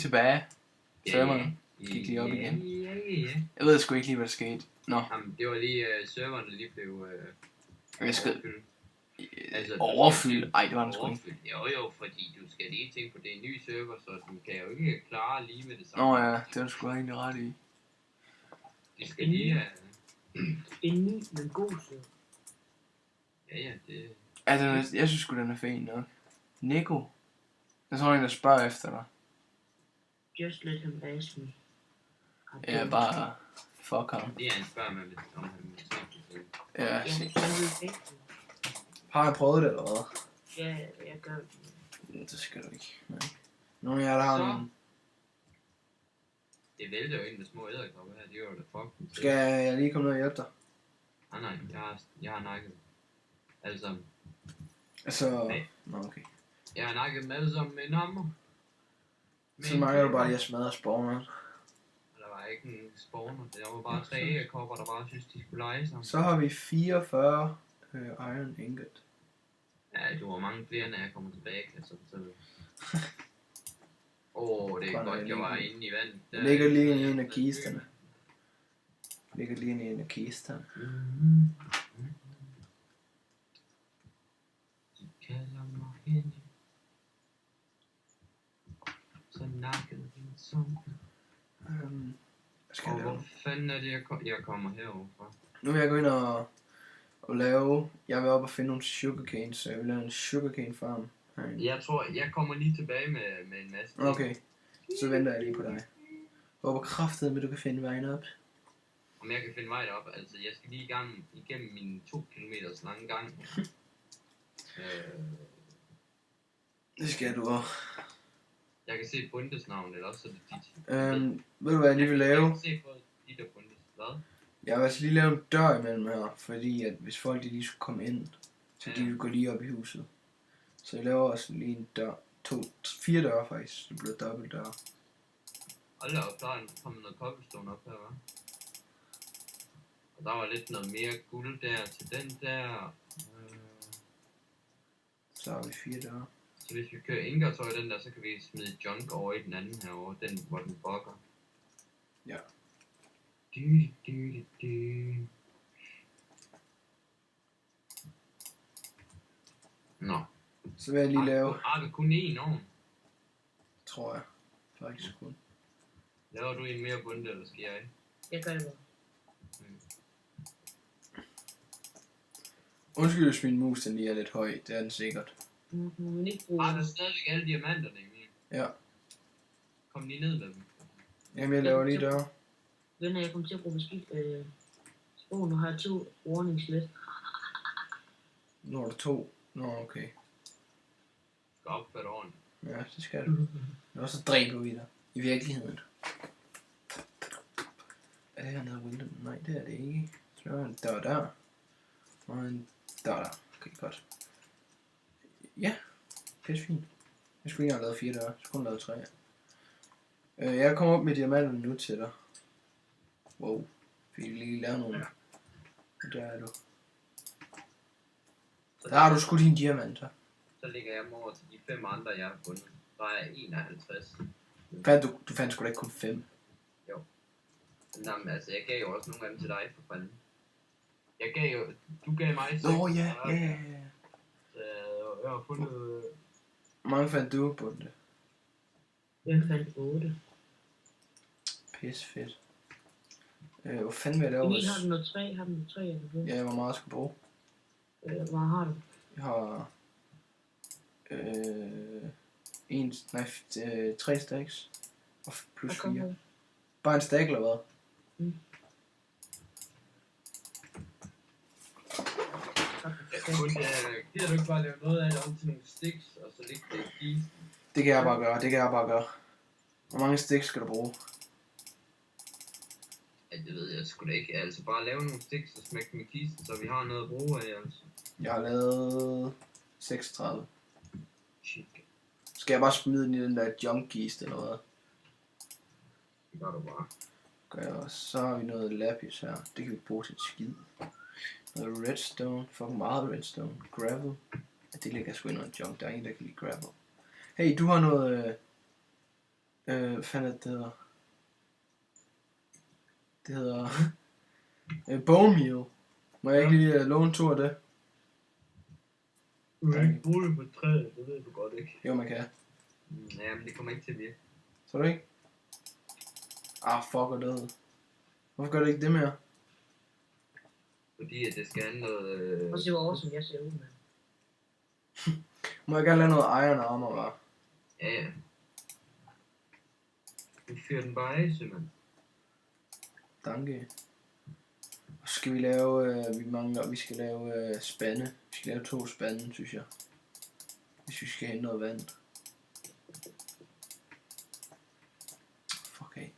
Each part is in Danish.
tilbage. Serverne gik lige op igen. Ja. Jeg ved sgu ikke lige, hvad der skete. Nå. Jamen, det var lige, serverne lige blev Overfyldt. Ej, det var den sgu ikke. Jo, fordi du skal lige tænke på, det er en ny server, så du kan jo ikke klare lige med det samme. Nå ja, det var du sgu egentlig ret i. Det skal lige en ny, men god server. Ja, det... Altså, jeg synes sgu, den er fin nok. Nico? Jeg tror, en der spørger efter dig. Just let him ask me. Ja, bare fuck ham. Det er en spørg med, om han vil se det. Ja, så vil har jeg prøvet det, eller hvad? Ja, jeg gør det. Det skal du ikke. Nej. Nogle af jer, der har nogle... Det vælter jo ind med små æderkopper her, det er jo da fuck. Skal jeg lige komme ned og hjælpe dig? Nej, jeg har nakket. Alle sammen. Altså... Nej. Nå, okay. Jeg har nakket dem alle sammen med en hammer. Så mangler du bare lige at smadre spawneren. Der var ikke en spawner, der var bare 3 æderkopper, der bare synes, de skulle lege sammen. Så har vi 44 iron ingot. Ja, du har mange flere, når jeg kommer tilbage, kan jeg så fortælle. Det er godt, jeg var inde i vandet. Det ligger lige i en af kisterne. De kalder mig hen. Så nakket den sumpen. Hvor fanden er det, jeg kommer herover fra? Nu vil jeg gå ind og lave... Jeg vil op og finde nogle sugarcane, så jeg vil lave en sugarcane farm herinde. Jeg tror, jeg kommer lige tilbage med en masse. Okay, så venter jeg lige på dig. Jeg håber kraftedeme, du kan finde vejen op. Om jeg kan finde vejen op? Altså, jeg skal lige i gang igennem min 2 kilometers lange gang. Det skal du også. Jeg kan se Bundes navn, eller også er det dit. Ved du hvad jeg lige vil lave? Jeg kan se både dit og Bundes. Hvad? Jeg vil altså lige lave en dør imellem her, fordi at hvis folk lige skulle komme ind, så de vil gå lige op i huset. Så jeg laver også lige en dør. 4 døre faktisk, det bliver dobbelt dør. Hold da op, der er kommet noget cobblestone op her, hva'? Og der var lidt noget mere guld der til den der. Så har vi 4 døre. Så hvis vi kører indgangstøj i den der, så kan vi smide junk over i den anden herovre, den hvor den bugger. Ja. Nå. Så vil jeg lige lave... Har vi kun én ovn? Tror jeg. Faktisk kun. Laver du en mere bunde, eller skal jeg? Jeg gør det bare. Undskyld hvis min mus den lige er lidt høj, det er den sikkert. Men ikke bruge. Har du stadigvæk alle diamanterne, Emil? Ja. Kom lige ned med dem. Jamen jeg laver lige døre. Venner, jeg kommer til at bruge beskidt sprog, nu har jeg 2 warningslet. Nu har du 2. Nå okay. Skal opføre ordentligt. Ja, det skal du. Og så dræber vi dig. I virkeligheden. Er det her noget window? Nej, det er det ikke. Så er en dør der. Og en dør der. Okay, godt. Ja, pisse fint. Jeg skulle ikke have lavet 4 døre. Jeg skulle have lavet 3. Jeg kommer op med diamanterne nu til dig. Wow. Vi kan lige lave nogle. Der er du. Der har du sgu dine diamanter. Så lægger jeg dem over til de 5 andre, jeg har fundet. Der er 51. Du fandt sgu da ikke kun 5. Jo. Jamen altså, jeg gav jo også nogle af dem til dig for fanden. Jeg gav jo... Du gav mig 6. Nå ja. Så jeg har fundet... Hvor mange fandt du på det? Jeg fandt 8. Pisse fedt. Hvor fanden vil jeg lave? Emil, har du noget 3? Har du noget 3? Ja, hvor meget skal jeg bruge? Hvor meget har du? Jeg har... 3 stacks. Og plus 4. Bare en stack eller hvad? Gider du ikke bare lave noget af det om til nogle sticks, og så lægge det i kisten? Det kan jeg bare gøre. Hvor mange sticks skal du bruge? Ja, det ved jeg sgu da ikke. Altså bare lave nogle sticks og smække dem i kisten, så vi har noget at bruge af, altså. Jeg har lavet 36. Shit. Skal jeg bare smide den i den der junk kiste eller hvad? Det gør du bare. Gør jeg også. Så har vi noget lapis her. Det kan vi bruge til et skid. Noget redstone. Fucking meget redstone. Gravel. Ja, det ligger sgu i noget junk. Der er ingen der kan lide gravel. Hey, du har noget... Hvad fanden er det hedder? Det hedder... bone meal. Må jeg ikke lige låne 2 af det? Du kan ikke bruge det på træet, det ved du godt ikke. Jo, man kan. Ja, men det kommer ikke til at virke. Så du ikke? Fuck, og det. Hvorfor gør det ikke det mere? Fordi at det skal have noget... Og se hvor awesome jeg ser ud, mand. Må jeg gerne lave noget iron armor, hva'? Ja. Du fyrer den bare af, simpelthen. Danke. Og så skal vi lave, vi skal lave spande. Vi skal lave 2 spande, synes jeg. Hvis vi skal hente noget vand. Fuck af.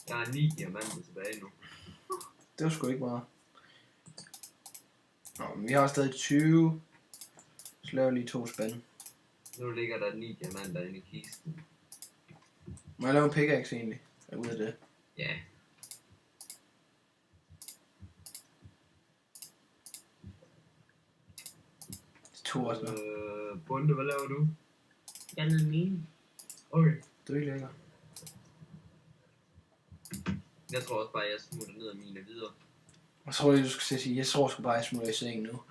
Der er 9 diamanter tilbage nu. Det var sgu ikke meget. Nå, men vi har stadig 20. Så laver jeg lige 2 spande. Nu ligger der 9 diamanter inde i kisten. Må jeg lave en pickaxe egentlig? Ud af det. Ja. Det tog også noget. Bunde, hvad laver du? Jeg er nede i mine. Okay. Det er ikke lækker. Jeg tror også bare, at jeg smutter ned af mine videre. Og så tror jeg, du skal sige, jeg tror sgu bare, jeg smutter i seng nu.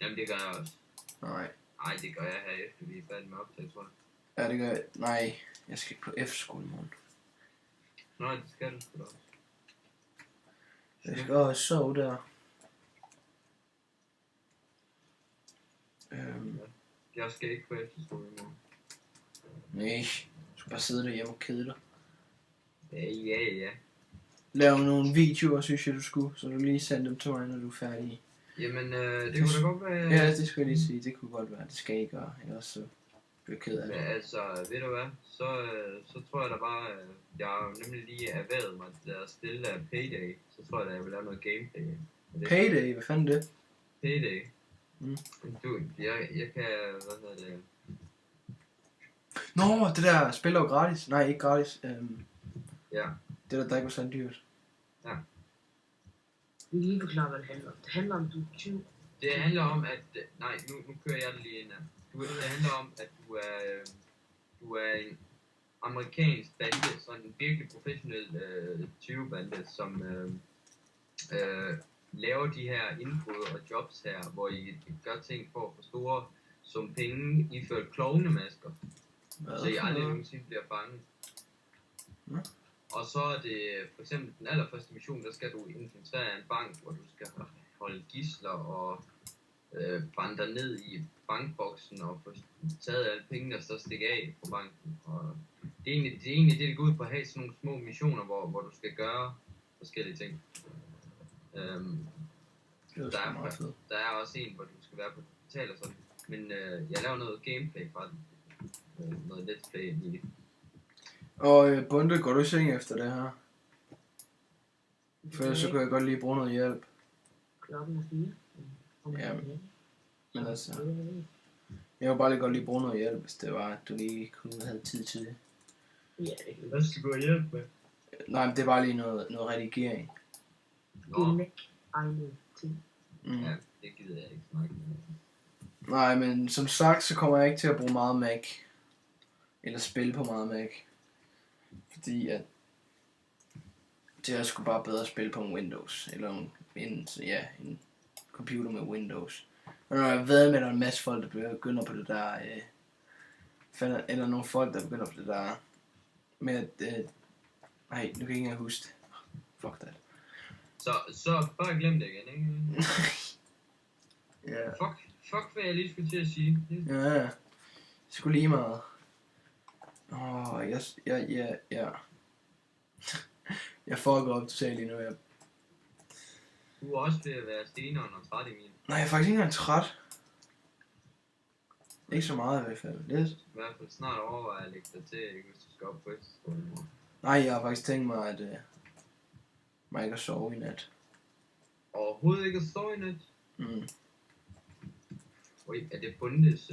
Jamen det gør jeg også. Nej. Nej, det gør jeg her efter vi er færdige med optag, tror jeg. Ja, det gør jeg. Nej, jeg skal på F-skole i morgen. Nej, det skal du sgu da også. Jeg skal også sove der. Jeg skal ikke på efterskole i morgen. Nej, du skal bare sidde derhjemme og kede dig. Ja. Lave nogle videoer, synes jeg, du skulle. Så du lige sende dem til mig, når du er færdig. Jamen, det kunne da godt være... Ja, det skal jeg lige sige. Det kunne godt være. Det skal jeg ikke gøre. Ellers så bliver jeg ked af Men det. altså, ved du hvad? Så tror jeg da bare... Jeg har jo nemlig lige erhvervet mig det der spil af Payday. Så tror jeg da, jeg vil lave noget gameplay. Payday? Hvad fanden er det? Payday. Mm. Jeg kan... Hvad hedder det? Nå, det der spiller jo gratis. Nej, ikke gratis. Ja. Det der ikke var så dyrt. Vi kan lige forklare, hvad det handler om. Det handler om, du er 20. Det handler om, at... Nej, nu kører jeg det lige ind her. Det handler om, at du er en amerikansk bande, sådan en virkelig professionel 20-bande, som laver de her indbrud og jobs her, hvor I gør ting for at få store sum penge iført klovnemasker, så I aldrig nogensinde bliver fanget. Ja. Og så er det for eksempel den allerførste mission, der skal du infiltrere en bank, hvor du skal holde gidsler og brænde dig ned i bankboksen og få taget alle pengene og så stikke af på banken. Og det er egentlig det går ud på at have sådan nogle små missioner, hvor du skal gøre forskellige ting. Der er også en, hvor du skal være på hospital og sådan. Men jeg laver noget gameplay fra den. Noget let's play i det. Og Bunde, går du i seng efter det her? For så kan jeg godt lige bruge noget hjælp. Klokken er 4. Ja, men altså... Jeg vil bare lige godt lige bruge noget hjælp, hvis det var, at du lige kunne have tid til det. Ja, Hvad skal du have hjælp med? Nej, men det er bare lige noget redigering. det er Mac egnet ting. Ja, det gider jeg ikke snakke med. Nej, men som sagt, så kommer jeg ikke til at bruge meget Mac. Eller spille på meget Mac. Fordi at... det er sgu bare bedre at spille på en Windows. Eller en computer med Windows. Og når jeg ved med, at der er en masse folk, der begynder på det der... eller nogle folk, der begynder på det der... med at... nej, nu kan jeg ikke engang huske det. Fuck that. Så bare glem det igen, ikke? Ja. Fuck hvad jeg lige skulle til at sige. Ja. Sgu lige meget. Ja. Jeg fucker op totalt lige nu. Du er også ved at være steneren og træt, Emil. Nej, jeg er faktisk ikke engang træt. Ikke så meget i hvert fald. Lidt. I hvert fald snart overveje at lægge dig til, ikke, hvis du skal op på efterskolen. Nej, jeg har faktisk tænkt mig, at mig ikke at sove i nat. Overhovedet ikke at sove i nat? Mm. Ui, er det Bundes,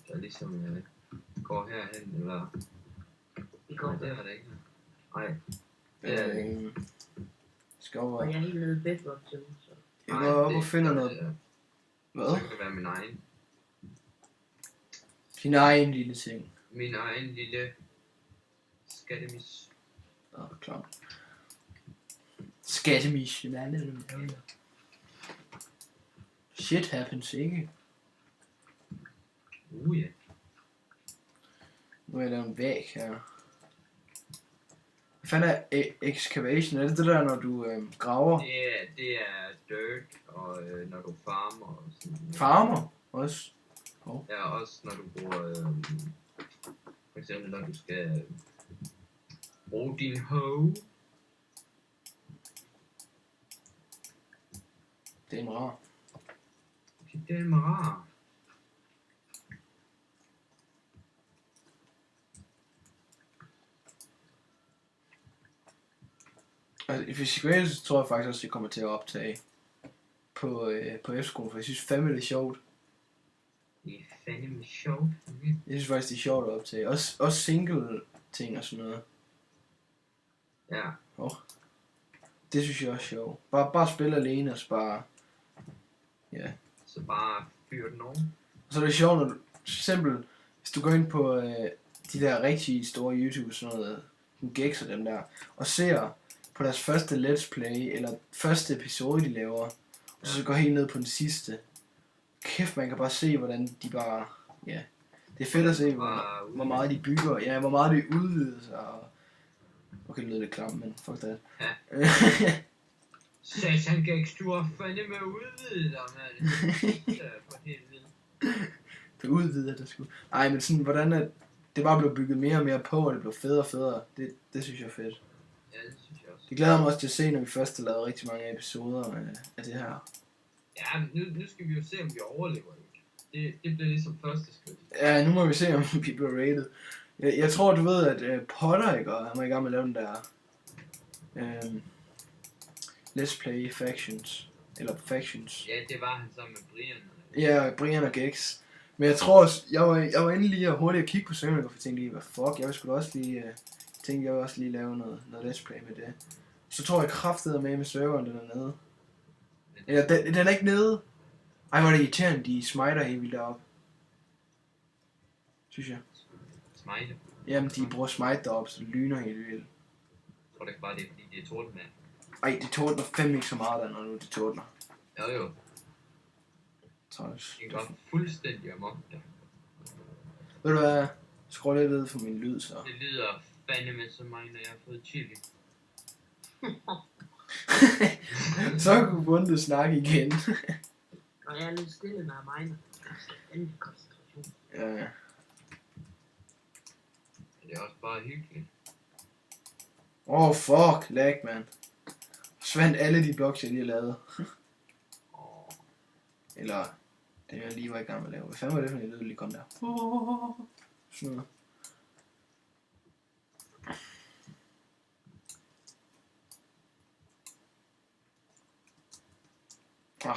der ligesom går herhen, eller? Det går Nej, det er det ikke. Nej. Det er det ikke. Skal over. Og jeg er helt nede i bedrock til, så... Jeg går op og finder noget. Hvad? Så kan det være min egen. Sin egen lille ting. Min egen lille skattemis. Klart. Skattemis. Hvad er det? Shit happens, ikke? Ja. Nu er der en væg her. Hvad fanden er excavation? Er det der, når du graver? Det er dirt, og når du farmer og sådan. Farmer også? Ja, også når du bruger, for eksempel når du skal bruge din hoe. Det er en rar. Det er en rar. Altså, i Fysik så tror jeg faktisk også, at jeg kommer til at optage på F-skolen, for jeg synes fandme det er sjovt. Det er fandme sjovt. Jeg synes faktisk, det er sjovt at optage. Også single ting og sådan noget. Ja. Det synes jeg også er sjovt. Bare spille alene og spare. Ja. Så bare fyr den over. Og så er det sjovt, når du, for eksempel, hvis du går ind på de der rigtig store YouTube, sådan noget, Gex og dem der, og ser på deres første let's play, eller første episode, de laver, og så går helt ned på den sidste. Kæft, man kan bare se, hvordan de bare, ja. Det er fedt at se, hvor meget de bygger, ja, hvor meget de udvider sig, og okay, det lyder lidt klamt, men fuck det. Ja. Satan Gex, du har fandme udvidet dig, mand. For helvede. Det udvider det sgu. Ej, men sådan, hvordan det bare blev bygget mere og mere på, og det blev federe og federe. Det synes jeg er fedt. Ja, det synes jeg også. Det glæder mig også til at se, når vi først har lavet rigtig mange episoder af det her. Ja, men nu skal vi jo se, om vi overlever. Det bliver ligesom første skridt. Ja, nu må vi se, om vi bliver rated. Jeg tror, du ved, at Potter, ikke, og han var i gang med at lave den der Let's Play Factions. Eller Factions. Ja, det var han sammen med Brian. Ja, Brian og Gex. Men jeg tror også, jeg var inde lige og hurtigt at kigge på serveren, og tænkte lige, hvad fuck, jeg skulle også lige, jeg vil også lige lave noget Let's Play med det. Så tror jeg kraftedeme med serveren, den er nede. Eller, den er ikke nede. Ej, hvor er det irriterende, de smiter helt vildt deroppe. Synes jeg. Smite? Jamen, de bruger smite deroppe, så det lyner helt vildt. Jeg tror det ikke bare, det er fordi, det er torden med. Ej, det tordner fandme ikke så meget der, når nu det tordner. Jo. Træls. Det går fuldstændig amok der. Ved du hvad? Skru lidt ned for min lyd, så. Det lyder fandme som mig, når jeg har fået chili. Så kunne Bunde snakke igen. Og jeg er lidt stille, når jeg miner. En koncentration. Ja. Det er også bare hyggeligt. Fuck, lag, man. Forsvandt alle de blogs, jeg lige har lavet. Eller, det jeg lige var i gang med at lave. Hvad fanden var det for en lyd, der lige kom der? Sådan noget.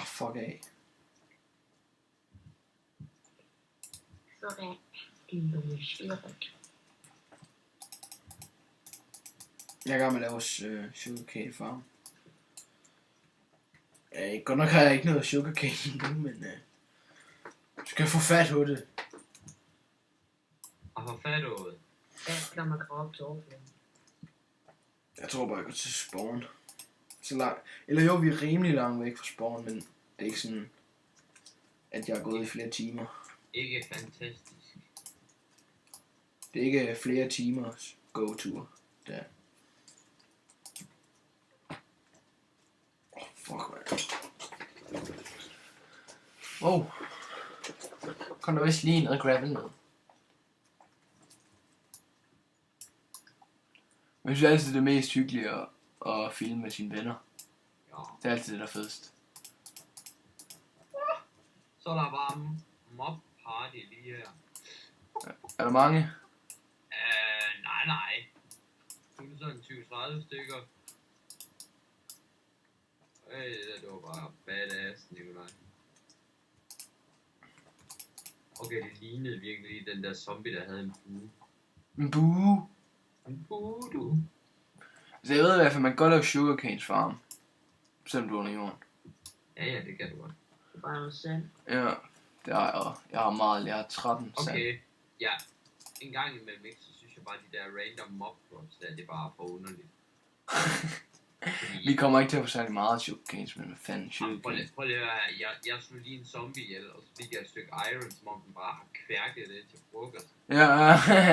Fuck af. Sådan. Din dumme skillerrik. Jeg er i gang med at lave sugarcane farm. Godt nok har jeg ikke noget sugarcane nu, men du skal få fat på det. Og få fat på det. Ja, kan man grave op til overfladen. Jeg tror bare, jeg går til spawn. Så langt. Eller jo, vi er rimelig langt væk fra spawn, men det er ikke sådan, at jeg er gået i flere timer. Ikke fantastisk. Det er ikke flere timers go-tur. Der. Fuck, man. Kom der vist lige noget gravel med. Men jeg synes altid, det er mest hyggeligt at filme med sine venner. Ja. Det er altid det, der er fedest. Så er der bare mob party lige her. Er der mange? Nej. Kun sådan 20-30 stykker. Det var bare badass, Nikolaj. Okay, det lignede virkelig den der zombie, der havde en bue. En bue? En bue, du. Så jeg ved i hvert fald, man kan godt lave sugarcanes farm. Selvom du er under jorden. Ja, det kan du godt. Det er bare noget sand. Ja, det har jeg. Jeg har meget. Jeg har 13 sand. Okay, ja, en gang imellem ikke, så synes jeg bare, de der random mob drops der, det er bare for underligt. Vi kommer ikke til at få særlig meget sugarcanes, men hvad fanden Jamen, prøv sugarcanes? lige at høre her. Jeg slog lige en zombie ihjel, og så fik jeg et stykke iron, som om den bare har kværket det til frokost. Ja,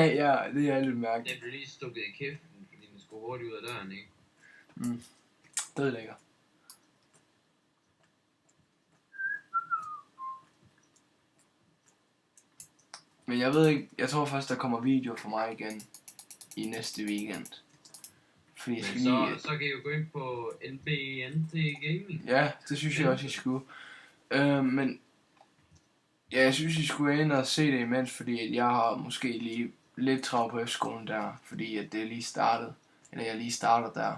ja, det er lidt mærkeligt. Den blev lige stukket i kæften, fordi den skulle hurtigt ud af døren, ikke? Det er lækkert. Men jeg ved ikke, jeg tror først, der kommer video for mig igen i næste weekend. Fordi jeg skal Men lige... så kan I jo gå ind på NBNT Gaming. Ja, det synes jeg også, I skulle. Men ja, jeg synes, I skulle ind og se det imens, fordi at jeg har måske lige lidt travlt på F-skolen der, fordi at det er lige startet. Eller jeg lige starter der.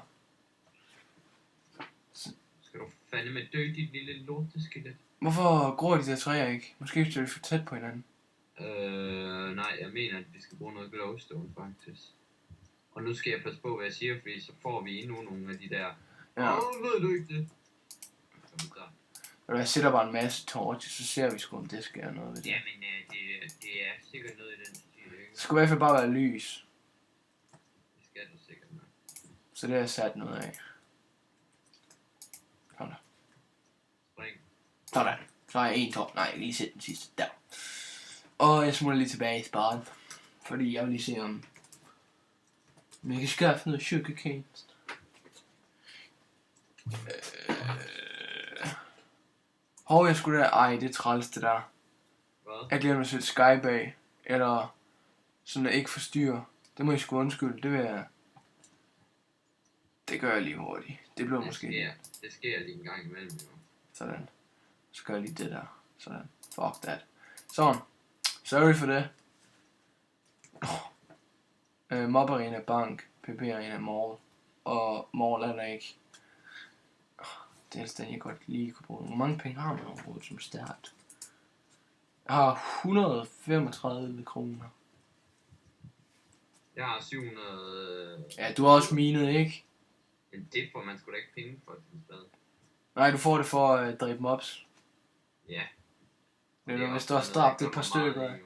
Skal du fandme dø, dit lille lorteskelet? Hvorfor gror de der træer ikke? Måske står de for tæt på hinanden. Nej, jeg mener, at vi skal bruge noget glowstone, faktisk. Og nu skal jeg passe på, hvad jeg siger, fordi så får vi endnu nogle af de der... Ja. Ved du ikke det? Kom så. Og jeg sætter bare en masse torch, så ser vi sgu, om det skal noget ved det. Jamen, det er sikkert noget i den stil, ikke? Det skulle i hvert fald bare være lys. Det skal du sikkert nok. Så det har jeg sat noget af. Sådan der. Spring. Sådan. Så har jeg en torch. Nej, jeg kan lige sætte den sidste. Der. Og jeg smutter lige tilbage i sparen. Fordi jeg vil lige se om jeg kan skaffe noget sugarcane. Jeg skulle da... Ej, det er træls det der. Hvad? Jeg glemte at sætte sky bag. Eller sådan at ikke forstyrre. Det må I sgu undskylde. Det vil jeg... Det gør jeg lige hurtigt. Det bliver måske... Det sker lige en gang imellem, jo. Sådan. Så gør jeg lige det der. Sådan. Fuck that. Sådan. Sorry for det. Mob Arena Bank. PP Arena Mall. Og Mall er der ikke. Det er den jeg godt lige kunne bruge. Hvor mange penge har man overhovedet som start? Jeg har 135 kroner. Jeg har 700... Ja, du har også minet, ikke? Men det får man sgu da ikke penge for, til spad. Nej, du får det for at dræbe mobs. Ja. Det er hvis du har strabt et par stykker. Jeg,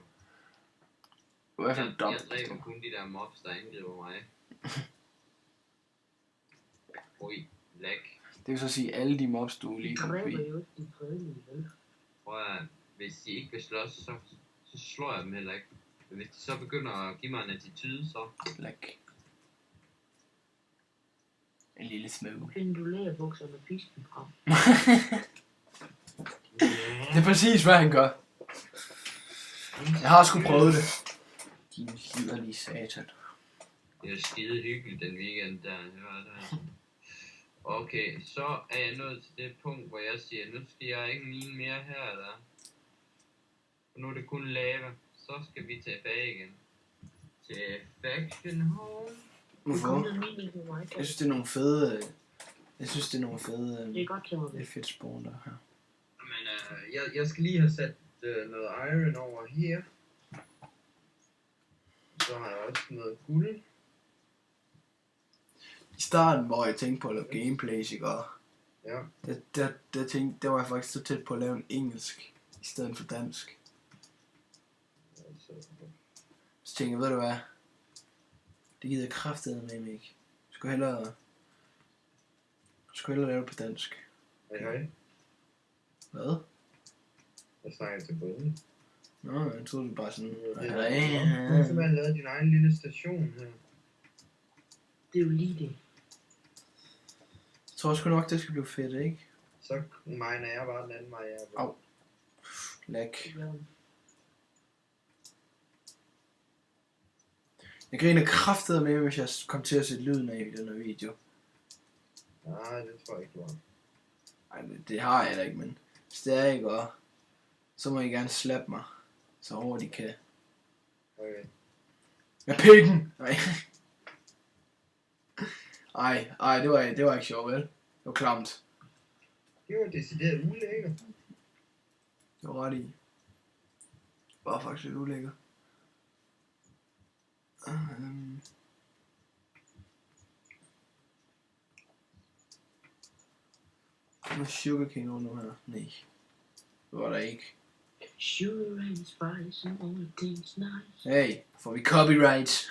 I hvert fald jeg dobbelt. dræber kun de der mobs, der angriber mig. Ui, lag. Det vil så sige, alle de mobs, du lige De kom forbi. dræber jo ikke de fredelige, vel? Prøv at, hvis de ikke vil slås, så slår jeg dem heller ikke. Men hvis de så begynder at give mig en attitude, så... Lag. En lille smøg. Finder du lægerbukser med pisken frem? Det er præcis, hvad han gør. Jeg har sgu prøvet det. Din liderlige satan. Det er skide hyggeligt den weekend der. Okay, så er jeg nået til det punkt, hvor jeg siger, nu skal jeg ikke mine mere her, der. Og nu er det kun lava. Så skal vi tilbage igen. Til Faction Home. Hvorfor? Jeg Jeg synes, det er nogle fede... Det er godt klar. Det er fedt spawn der her. Men jeg skal lige have sat noget iron over her. Så har jeg også noget guld. I starten, hvor jeg tænkte på at lave gameplays, ikke? Og Ja. der var jeg faktisk så tæt på at lave en engelsk, i stedet for dansk. Så tænkte jeg, ved du hvad? Det gider jeg kraftedeme med ikke. Jeg skulle hellere lave det på dansk. Hej. Hvad? Jeg snakker til bunden. Nå, jeg troede det bare sådan... Du har simpelthen lavet din egen lille station her. Det er jo lige det. Jeg tror sgu nok, det skal blive fedt, ikke? Så miner jeg bare den anden vej. Au. Lag. Jeg griner kraftedeme med, hvis jeg kom til at sætte lyden af i den her video. Nej, det tror jeg ikke, du har. Ej, det har jeg da ikke, men hvis det er ikke, og så må I gerne slappe mig, så hårdt I kan. Okay. Med pikken! Ej, det var ikke sjovt, vel? Det var klamt. Det var decideret ulækkert. Det var ret i. Det var faktisk lidt ulækkert. Noget sugarcane over nu her. Nej. Det var der ikke. Sugar and spice and all things nice. Hey, får vi copyright?